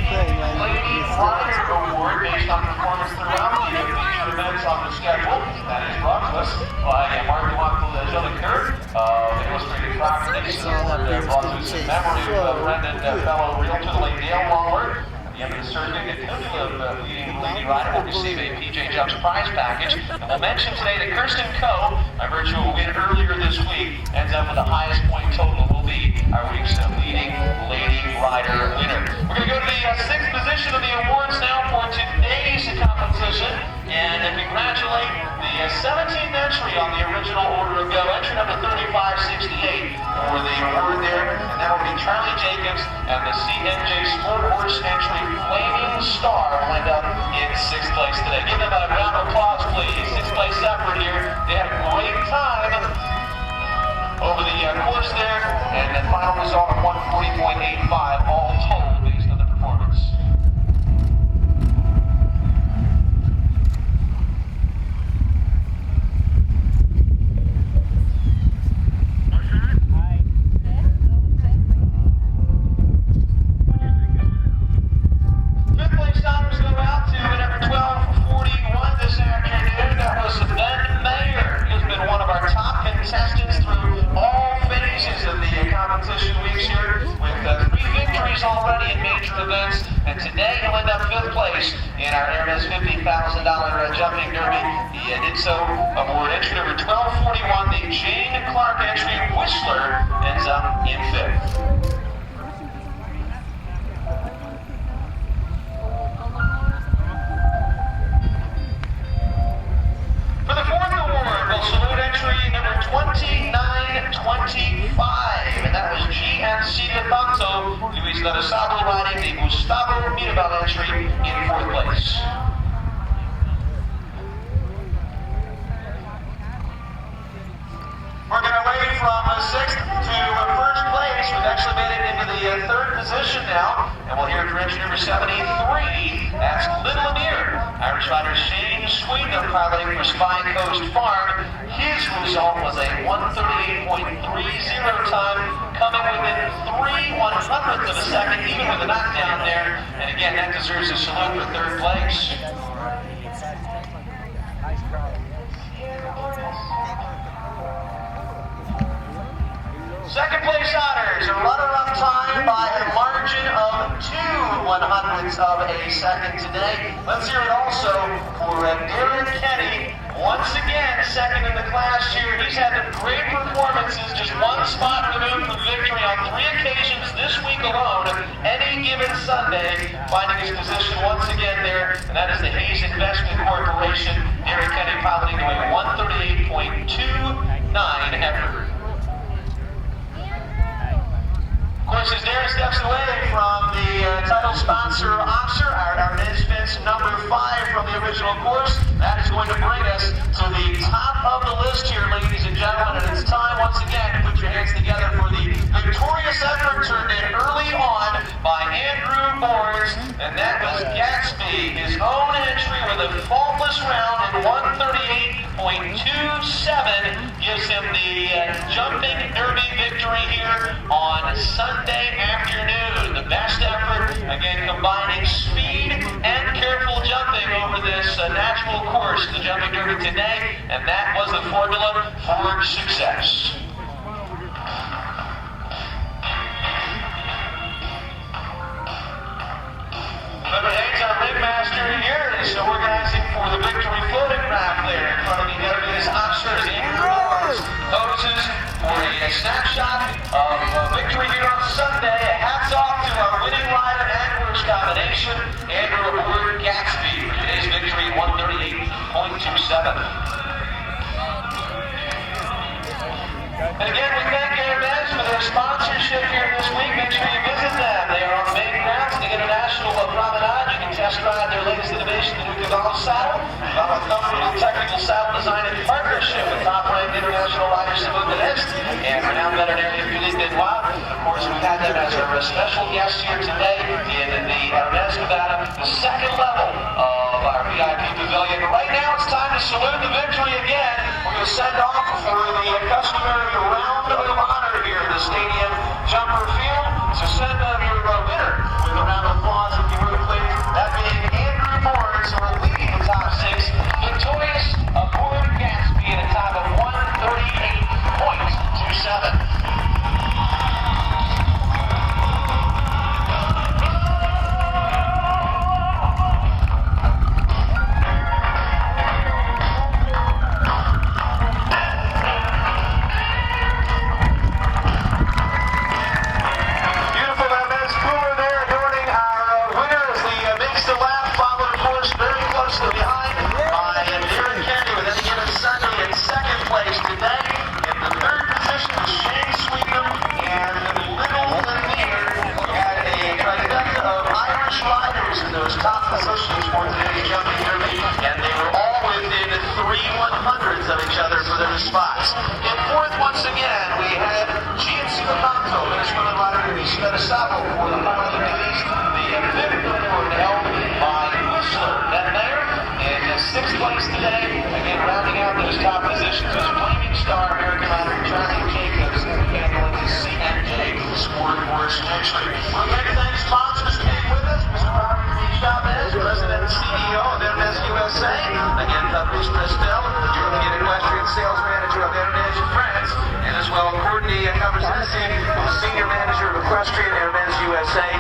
Lady Rider Award based on performance throughout the featured events on the schedule. That is brought to us by Mark Jumper Derby, illustrated properties brought to us in memory of Brendan fellow realtor, the late Dale Waller. At the end of the circuit, the leading Lady Rider will receive a PJ Jumps prize package. And we'll mention today that Kirsten Coe, by virtue of a win earlier this week, ends up with the highest point total, will be our week's leading Lady Rider winner. We're going to go to the sixth position of the awards now for today's competition, and congratulate the 17th entry on the original order of go, entry number 3568 for the award there, and that will be Charlie Jacobs, and the CNJ Sport Horse entry Flaming Star will end up in 6th place today. Give them a round of applause, please. 6th place effort here. They had a great time over the course there, and the final result of 140.85 all told based on the performance. Contestants through all phases of the competition weeks here with 3 victories already in major events, and today he'll end up 5th place in our Hermes $50,000 jumping derby. He did so aboard entry number 1241, the Jane Clark entry. Whistler ends up in 5th. For the 4th award, we'll salute entry number 2925, and that was GNC de Facto, who is the Sabo riding the Gustavo Mirabal entry in 4th place. We're going to wait from 6th to 1st place. We've actually made it into the 3rd position now, and we'll hear from entry number 73. That's Little Amir. Irish rider Shane Sweden piloting for Spy Coast Farm. His result was a 138.30 time, coming within 3/100ths of a second, even with a knockdown there. And again, that deserves a salute for 3rd place. 2nd place honors a runner-up time by a margin of 2/100ths of a second today. Let's hear it also for Darren Kenny. Once again, 2nd in the class here. He's had great performances, just 1 spot removed from victory on 3 occasions this week alone. Any given Sunday, finding his position once again there, and that is the Hayes Investment Corporation. Darren Kenny piloting to a 138.29 effort. Of course, as Darren steps away from the title sponsor, Oxer, our Misfits number 5 from the original course, that is going to bring us to the top of the list here, ladies and gentlemen. And it's time once again to put your hands together for the victorious effort turned in early on by Andrew Boards, and that was Gatsby. His own entry with a faultless round in 138.27 gives him the jumping derby victory here on Sunday afternoon. The best effort, again, combining speed and careful jumping over this natural course, the jumping derby today, and that was the formula for success. Bubba Hayes, our ringmaster here, is organizing for the victory photograph there in front of the Hermes Jumper Derby. Poses for a snapshot of victory here on Sunday. Hats off to our winning rider and horse combination, Andrew aboard Gatsby, for today's victory, 138.27. And again, we thank Hermes for their sponsorship here this week. Make sure you visit them. They are on the main grounds, the International Promenade. You can test drive their latest innovation, the new Cavallo saddle. A comfortable technical saddle design in partnership with top-ranked international rider Simon Benest and renowned veterinarian Philippe Benoit. Of course, we've had them as our special guest here today in the Hermes Nevada, the 2nd level of our VIP pavilion. Right now, it's time to salute the victory again. We're going to send off for the customary round of honor here at the Stadium Jumper Field. So send your winner with a round of applause. substantially. We'd like to thank sponsors being with us, Mr. Robert D. Chavez, President and CEO of Hermes USA. Again, Bruce Prestel, European Equestrian Sales Manager of Hermes in France, and as well Courtney Cavarzesi, Senior Manager of Equestrian Hermes USA.